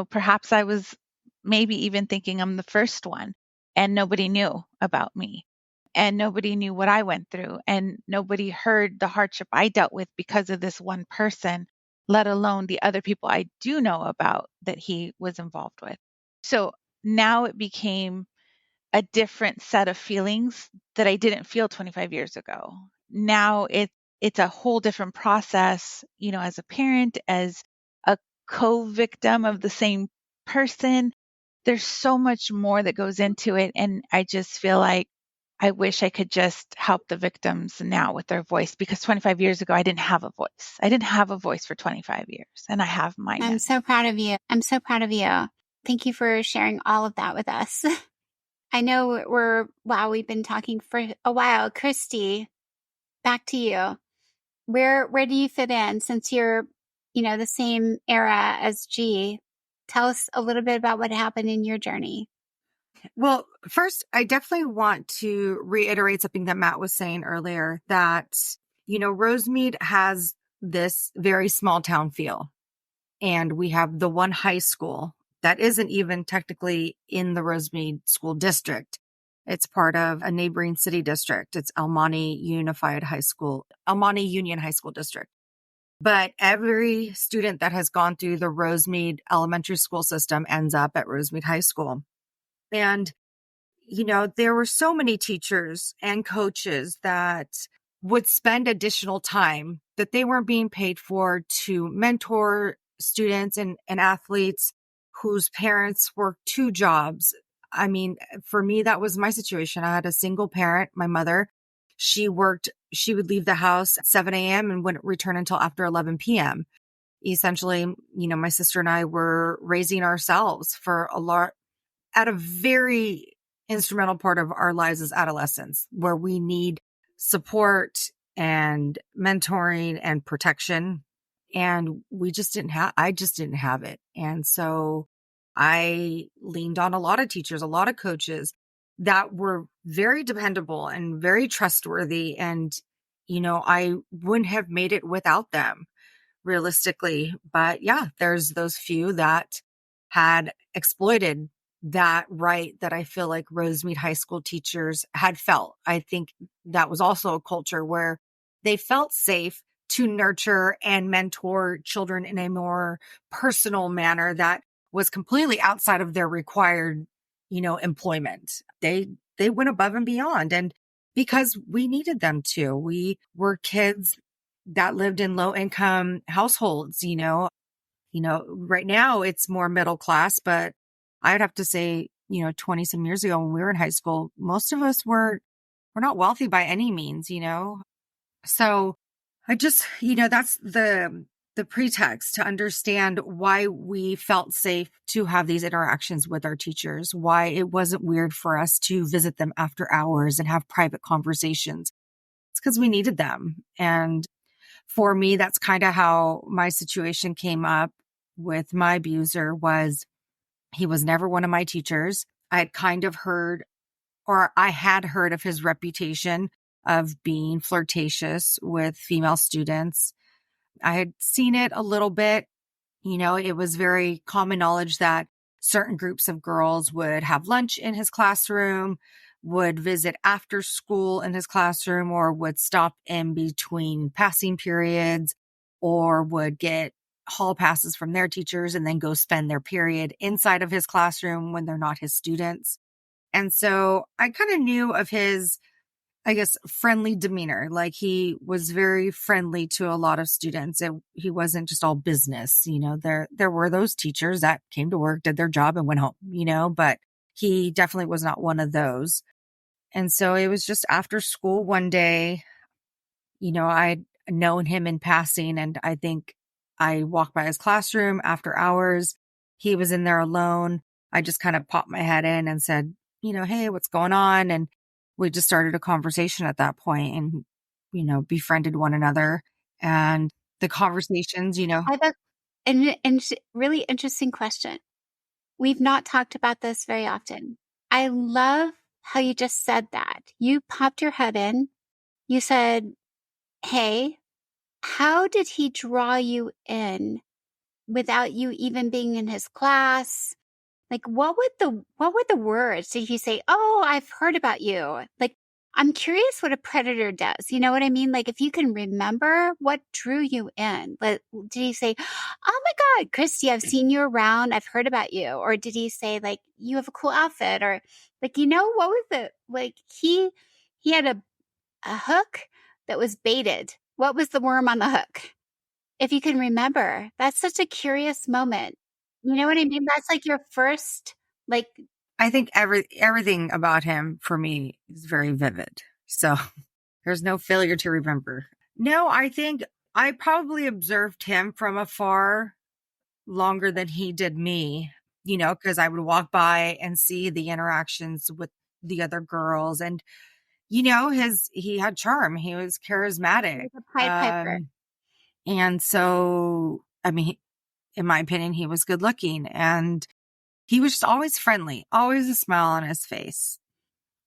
Perhaps I was maybe even thinking I'm the first one and nobody knew about me and nobody knew what I went through and nobody heard the hardship I dealt with because of this one person, let alone the other people I do know about that he was involved with. So now it became a different set of feelings that I didn't feel 25 years ago. Now it's a whole different process, as a parent, as a co-victim of the same person. There's so much more that goes into it. And I just feel like I wish I could just help the victims now with their voice because 25 years ago, I didn't have a voice. I didn't have a voice for 25 years and I have mine now. I'm so proud of you. I'm so proud of you. Thank you for sharing all of that with us. I know we've been talking for a while. Christy, back to you. Where do you fit in since you're, the same era as G? Tell us a little bit about what happened in your journey. Well, first, I definitely want to reiterate something that Matt was saying earlier that, Rosemead has this very small town feel. And we have the one high school that isn't even technically in the Rosemead school district. It's part of a neighboring city district. It's El Monte Union High School District. But every student that has gone through the Rosemead elementary school system ends up at Rosemead High School. And, there were so many teachers and coaches that would spend additional time that they weren't being paid for to mentor students and athletes whose parents worked two jobs. I mean, for me, that was my situation. I had a single parent, my mother. She would leave the house at 7 a.m. and wouldn't return until after 11 p.m. Essentially, my sister and I were raising ourselves for at a very instrumental part of our lives as adolescents, where we need support and mentoring and protection. And I just didn't have it. And so I leaned on a lot of teachers, a lot of coaches that were very dependable and very trustworthy. And, I wouldn't have made it without them realistically. But yeah, there's those few that had exploited that right that I feel like Rosemead High School teachers had felt. I think that was also a culture where they felt safe to nurture and mentor children in a more personal manner that was completely outside of their required, employment. They went above and beyond. And because we needed them to, we were kids that lived in low income households, right now it's more middle class, but I'd have to say, 20 some years ago when we were in high school, most of us were not wealthy by any means, So I just, that's the pretext to understand why we felt safe to have these interactions with our teachers, why it wasn't weird for us to visit them after hours and have private conversations. It's because we needed them. And for me, that's kind of how my situation came up with my abuser. He was never one of my teachers. I had kind of heard, or I had heard of his reputation of being flirtatious with female students. I had seen it a little bit. It was very common knowledge that certain groups of girls would have lunch in his classroom, would visit after school in his classroom, or would stop in between passing periods, or would get hall passes from their teachers and then go spend their period inside of his classroom when they're not his students. And so I kind of knew of his, I guess, friendly demeanor. Like, he was very friendly to a lot of students. He wasn't just all business. There were those teachers that came to work, did their job and went home, but he definitely was not one of those. And so it was just after school one day, I'd known him in passing, and I think I walked by his classroom after hours. He was in there alone. I just kind of popped my head in and said, hey, what's going on? And we just started a conversation at that point and, befriended one another. And the conversations, I have an really interesting question. We've not talked about this very often. I love how you just said that. You popped your head in. You said, hey, how did he draw you in without you even being in his class? Like, what were the words? Did he say, oh, I've heard about you? Like, I'm curious what a predator does. You know what I mean? Like, if you can remember what drew you in, did he say, oh my God, Christy, I've seen you around. I've heard about you. Or did he say, like, you have a cool outfit? Or like, what was it? Like, he had a hook that was baited. What was the worm on the hook? If you can remember, that's such a curious moment. You know what I mean? That's like your first, like, I think everything about him for me is very vivid. So there's no failure to remember. No, I think I probably observed him from afar longer than he did me, because I would walk by and see the interactions with the other girls. And he had charm. He was charismatic. He was a Pied Piper. And so, I mean, in my opinion, he was good looking, and he was just always friendly, always a smile on his face.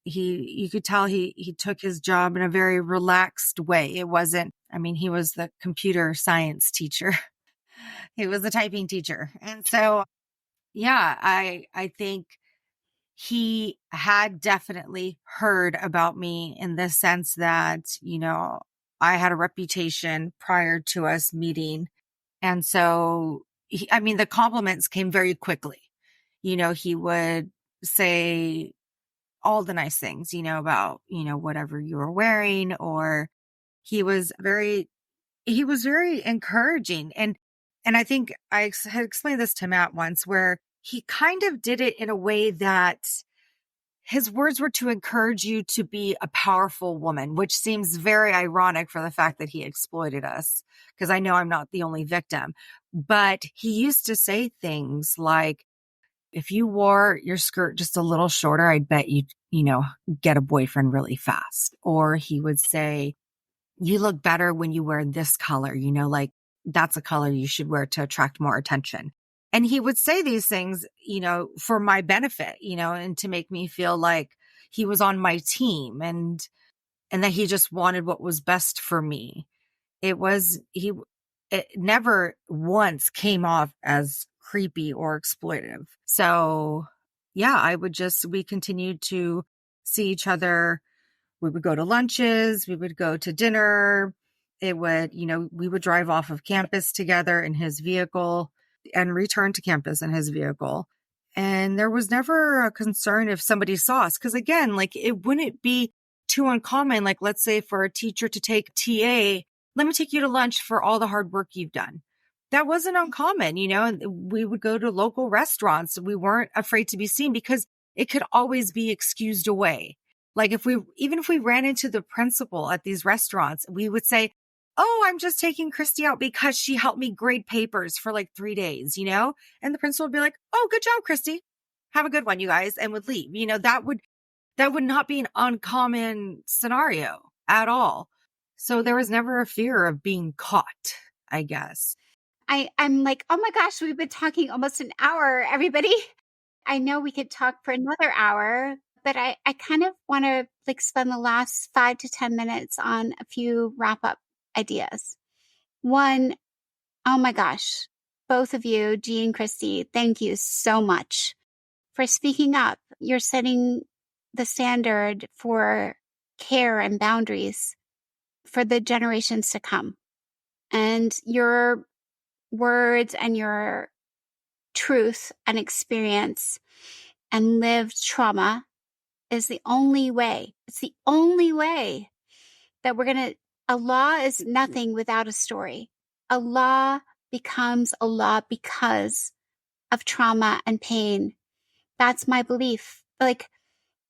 You could tell he took his job in a very relaxed way. It wasn't, I mean, he was the computer science teacher. He was the typing teacher. And so, yeah, I think he had definitely heard about me in the sense that, I had a reputation prior to us meeting. And so, the compliments came very quickly. He would say all the nice things, about, whatever you were wearing, or he was very encouraging. And I think I had explained this to Matt once, where he kind of did it in a way that his words were to encourage you to be a powerful woman, which seems very ironic for the fact that he exploited us, because I know I'm not the only victim. But he used to say things like, if you wore your skirt just a little shorter, I'd bet you'd, get a boyfriend really fast. Or he would say, you look better when you wear this color, like that's a color you should wear to attract more attention. And he would say these things, for my benefit, and to make me feel like he was on my team, and that he just wanted what was best for me. It never once came off as creepy or exploitive. So yeah, we continued to see each other. We would go to lunches, we would go to dinner. We would drive off of campus together in his vehicle and return to campus in his vehicle. And there was never a concern if somebody saw us. Cause again, like, it wouldn't be too uncommon. Like, let's say for a teacher to take TA, let me take you to lunch for all the hard work you've done. That wasn't uncommon, and we would go to local restaurants. We weren't afraid to be seen because it could always be excused away. Like, even if we ran into the principal at these restaurants, we would say, oh, I'm just taking Christy out because she helped me grade papers for like 3 days, and the principal would be like, oh, good job, Christy. Have a good one, you guys, and would leave. That would not be an uncommon scenario at all. So there was never a fear of being caught, I guess. I'm like, oh my gosh, we've been talking almost an hour, everybody. I know we could talk for another hour, but I kind of want to spend the last 5 to 10 minutes on a few wrap up ideas. One, oh my gosh, both of you, G and Christy, thank you so much for speaking up. You're setting the standard for care and boundaries for the generations to come. And your words and your truth and experience and lived trauma is the only way. It's the only way that a law is nothing without a story. A law becomes a law because of trauma and pain. That's my belief.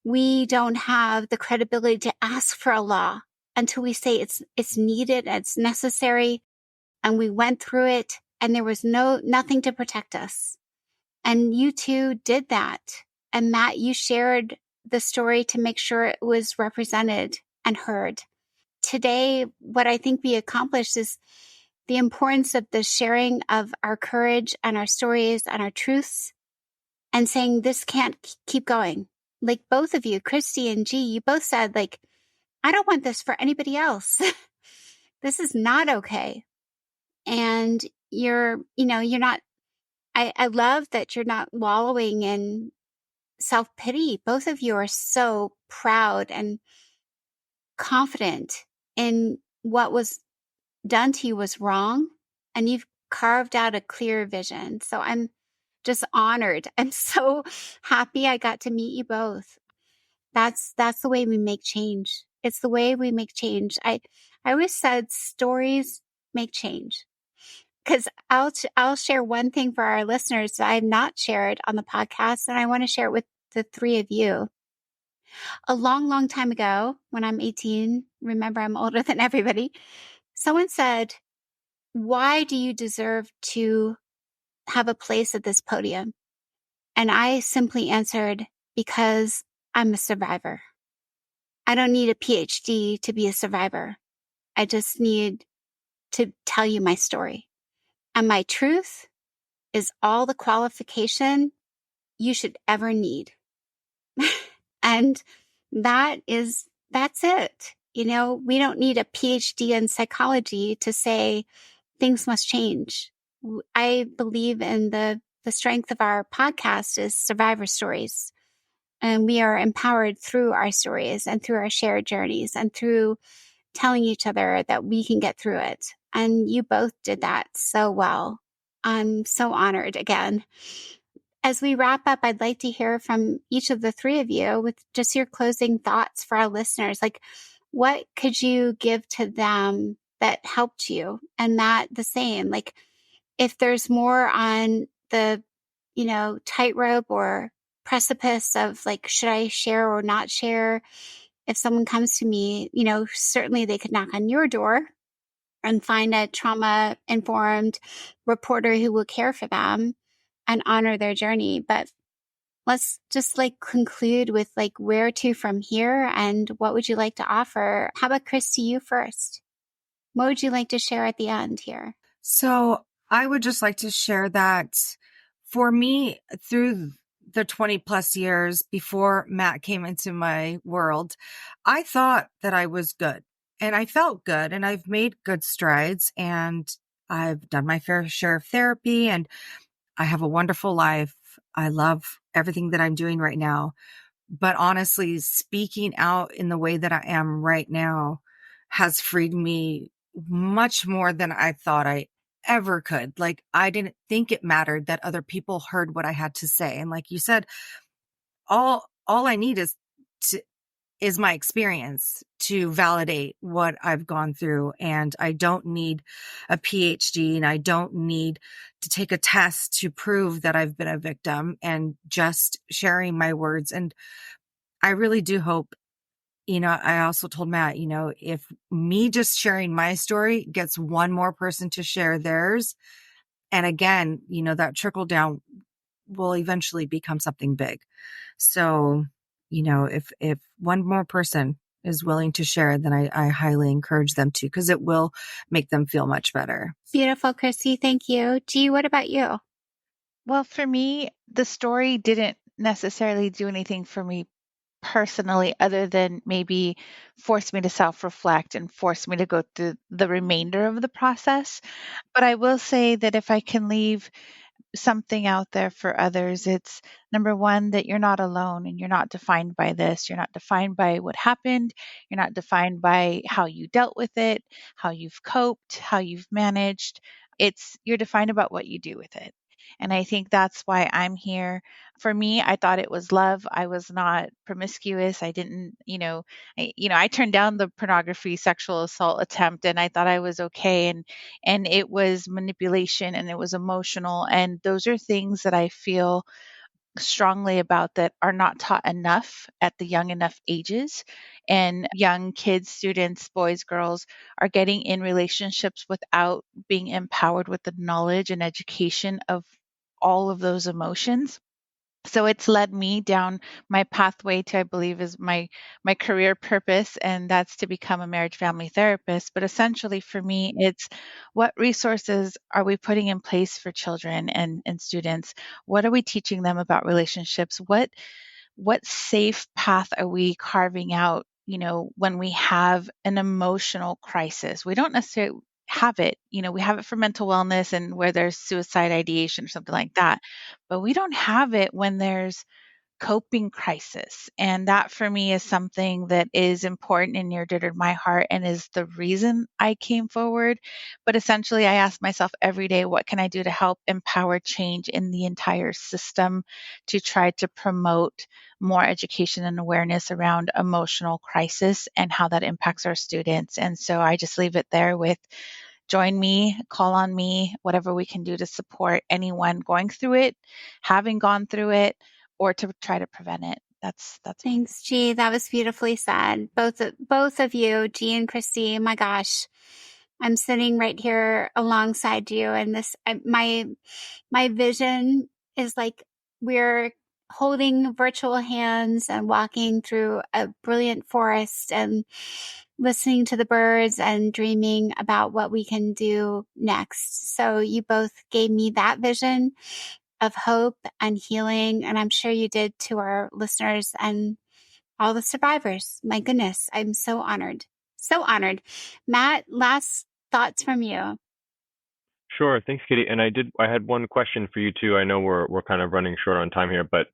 We don't have the credibility to ask for a law until we say it's needed, it's necessary, and we went through it and there was nothing to protect us. And you two did that. And Matt, you shared the story to make sure it was represented and heard. Today, what I think we accomplished is the importance of the sharing of our courage and our stories and our truths, and saying this can't keep going. Like both of you, Christy and G, you both said, I don't want this for anybody else. This is not okay. And you're not, I love that you're not wallowing in self-pity. Both of you are so proud and confident in what was done to you was wrong, and you've carved out a clear vision. So I'm just honored. I'm so happy I got to meet you both. That's the way we make change. It's the way we make change. I always said stories make change. Because I'll share one thing for our listeners that I have not shared on the podcast, and I want to share it with the three of you. A long, long time ago, when I'm 18, remember I'm older than everybody, someone said, why do you deserve to have a place at this podium? And I simply answered, because I'm a survivor. I don't need a PhD to be a survivor. I just need to tell you my story. And my truth is all the qualification you should ever need. And that's it. We don't need a PhD in psychology to say things must change. I believe in the strength of our podcast is survivor stories. And we are empowered through our stories and through our shared journeys and through telling each other that we can get through it. And you both did that so well. I'm so honored again. As we wrap up, I'd like to hear from each of the three of you with just your closing thoughts for our listeners. Like, what could you give to them that helped you? And Matt, the same. Like, if there's more on the, tightrope or precipice of like, should I share or not share? If someone comes to me, certainly they could knock on your door and find a trauma-informed reporter who will care for them and honor their journey. But let's just conclude with where to from here and what would you like to offer? How about Christy, you first? What would you like to share at the end here? So I would just like to share that for me, through the 20 plus years before Matt came into my world, I thought that I was good and I felt good and I've made good strides and I've done my fair share of therapy and I have a wonderful life. I love everything that I'm doing right now. But honestly, speaking out in the way that I am right now has freed me much more than I thought I ever could. Like, I didn't think it mattered that other people heard what I had to say. And like you said, all I need is my experience to validate what I've gone through. And I don't need a PhD and I don't need to take a test to prove that I've been a victim, and just sharing my words. And I really do hope, I also told Matt, if me just sharing my story gets one more person to share theirs, and again, that trickle down will eventually become something big. So, if one more person is willing to share, then I highly encourage them to, because it will make them feel much better. Beautiful, Chrissy. Thank you. G, what about you? Well, for me, the story didn't necessarily do anything for me personally, other than maybe force me to self-reflect and force me to go through the remainder of the process. But I will say that if I can leave something out there for others, it's number one, that you're not alone and you're not defined by this. You're not defined by what happened. You're not defined by how you dealt with it, how you've coped, how you've managed. You're defined about what you do with it. And I think that's why I'm here. For me, I thought it was love. I was not promiscuous. I didn't, I turned down the pornography sexual assault attempt and I thought I was okay. And it was manipulation and it was emotional. And those are things that I feel strongly about that are not taught enough at the young enough ages. And young kids, students, boys, girls are getting in relationships without being empowered with the knowledge and education of all of those emotions. So it's led me down my pathway to, I believe, is my career purpose, and that's to become a marriage family therapist. But essentially for me, it's what resources are we putting in place for children and students? What are we teaching them about relationships? What safe path are we carving out, when we have an emotional crisis? We don't necessarily have it, we have it for mental wellness and where there's suicide ideation or something like that, but we don't have it when there's coping crisis. And that for me is something that is important and near dear to my heart and is the reason I came forward. But essentially, I ask myself every day, what can I do to help empower change in the entire system to try to promote more education and awareness around emotional crisis and how that impacts our students? And so I just leave it there with join me, call on me, whatever we can do to support anyone going through it, having gone through it, or to try to prevent it. That's Thanks, G. That was beautifully said. Both of you, G and Christy. My gosh, I'm sitting right here alongside you, and my vision is like we're holding virtual hands and walking through a brilliant forest and listening to the birds and dreaming about what we can do next. So you both gave me that vision of hope and healing. And I'm sure you did to our listeners and all the survivors. My goodness, I'm so honored. So honored. Matt, last thoughts from you. Sure. Thanks, Katie. And I had one question for you too. I know we're kind of running short on time here, but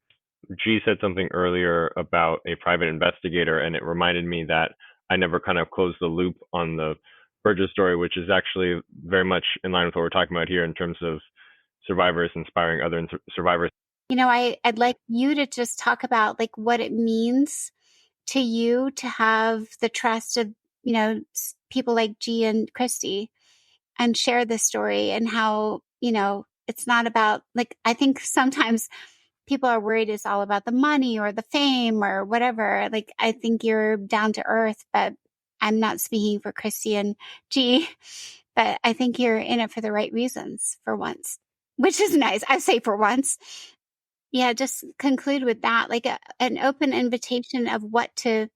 G said something earlier about a private investigator, and it reminded me that I never kind of closed the loop on the Burgess story, which is actually very much in line with what we're talking about here in terms of survivors inspiring other survivors. You know, I'd like you to just talk about like what it means to you to have the trust of, you know, people like G and Christy and share this story and how, you know, it's not about like, I think sometimes people are worried it's all about the money or the fame or whatever. Like, I think you're down to earth, but I'm not speaking for Christy and G, but I think you're in it for the right reasons for once, which is nice. I say for once. Yeah, just conclude with that, like an open invitation of what to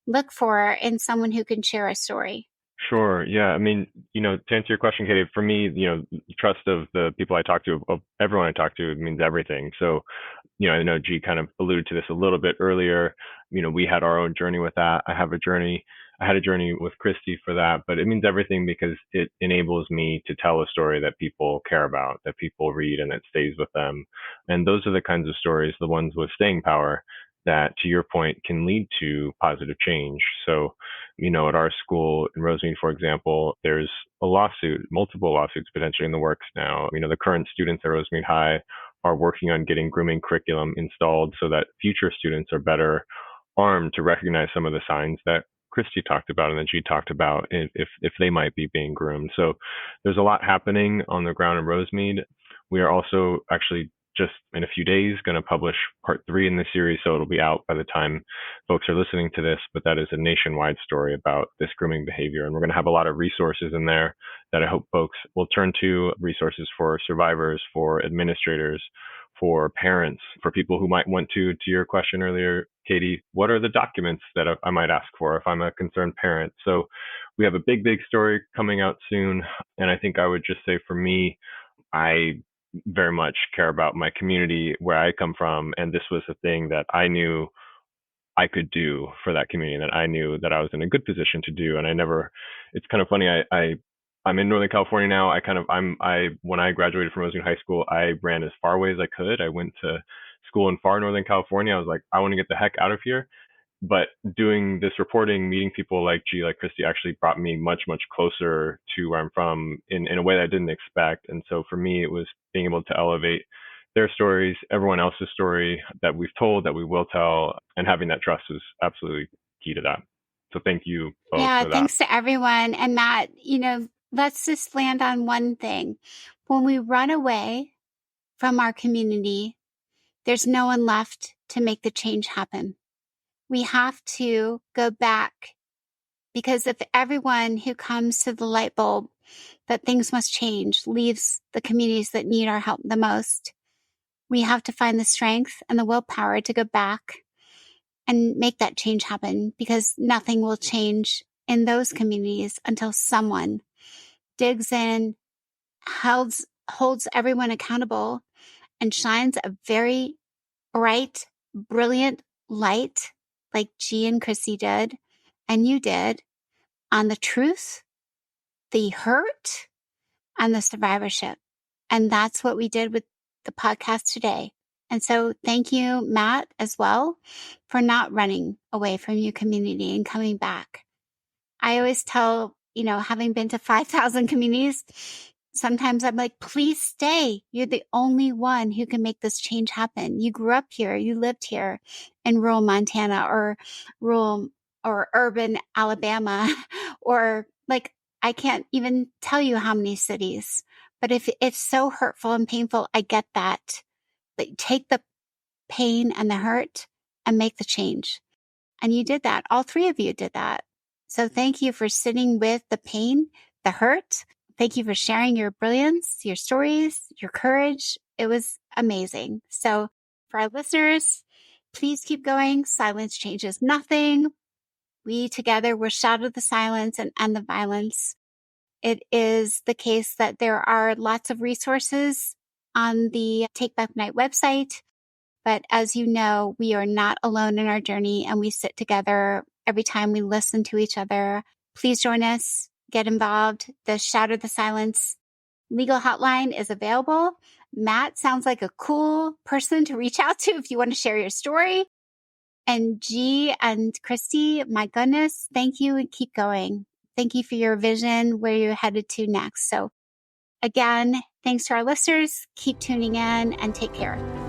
look for in someone who can share a story. Sure. Yeah. I mean, to answer your question, Katie, for me, the trust of the people I talk to, of everyone I talk to, means everything. So, I know G kind of alluded to this a little bit earlier. We had our own journey with that. I had a journey with Christy for that, but it means everything because it enables me to tell a story that people care about, that people read and that stays with them. And those are the kinds of stories, the ones with staying power, that, to your point, can lead to positive change. So, at our school in Rosemead, for example, there's a lawsuit, multiple lawsuits potentially in the works now. The current students at Rosemead High are working on getting grooming curriculum installed so that future students are better armed to recognize some of the signs that Christy talked about and that G talked about if they might be being groomed. So there's a lot happening on the ground in Rosemead. We are also actually just in a few days going to publish part 3 in the series, so it'll be out by the time folks are listening to this, but that is a nationwide story about this grooming behavior. And we're going to have a lot of resources in there that I hope folks will turn to, resources for survivors, for administrators, for parents, for people who might want to your question earlier, Katie, what are the documents that I might ask for if I'm a concerned parent? So we have a big story coming out soon. And I think I would just say for me, I very much care about my community where I come from. And this was a thing that I knew I could do for that community, and that I knew that I was in a good position to do. And it's kind of funny. I'm in Northern California now. When I graduated from Rosemead High School, I ran as far away as I could. I went to school in far Northern California. I was like, I want to get the heck out of here. But doing this reporting, meeting people like G, like Christy, actually brought me much closer to where I'm from in a way that I didn't expect. And so for me, it was being able to elevate their stories, everyone else's story that we've told, that we will tell, and having that trust is absolutely key to that. So thank you both Yeah, for that. thanks to everyone. And Matt, let's just land on one thing. When we run away from our community, there's no one left to make the change happen. We have to go back, because if everyone who comes to the light bulb that things must change leaves the communities that need our help the most, we have to find the strength and the willpower to go back and make that change happen, because nothing will change in those communities until someone digs in, holds everyone accountable, and shines a very bright, brilliant light like G and Chrissy did, and you did, on the truth, the hurt, and the survivorship. And that's what we did with the podcast today. And so thank you, Matt, as well, for not running away from your community and coming back. I always tell, having been to 5,000 communities, sometimes I'm like, please stay. You're the only one who can make this change happen. You grew up here. You lived here in rural Montana or rural or urban Alabama, or like, I can't even tell you how many cities. But if it's so hurtful and painful, I get that. But take the pain and the hurt and make the change. And you did that. All 3 of you did that. So thank you for sitting with the pain, the hurt. Thank you for sharing your brilliance, your stories, your courage. It was amazing. So For our listeners, please keep going. Silence changes nothing. We together will shatter the silence and end the violence. It is the case that there are lots of resources on the Take Back Night website. But as you know, we are not alone in our journey, and we sit together every time we listen to each other. Please join us. Get involved. The Shatter the Silence legal hotline is available. Matt sounds like a cool person to reach out to if you want to share your story. And G and Christy, my goodness, thank you and keep going. Thank you for your vision, where you're headed to next. So again, thanks to our listeners. Keep tuning in and take care.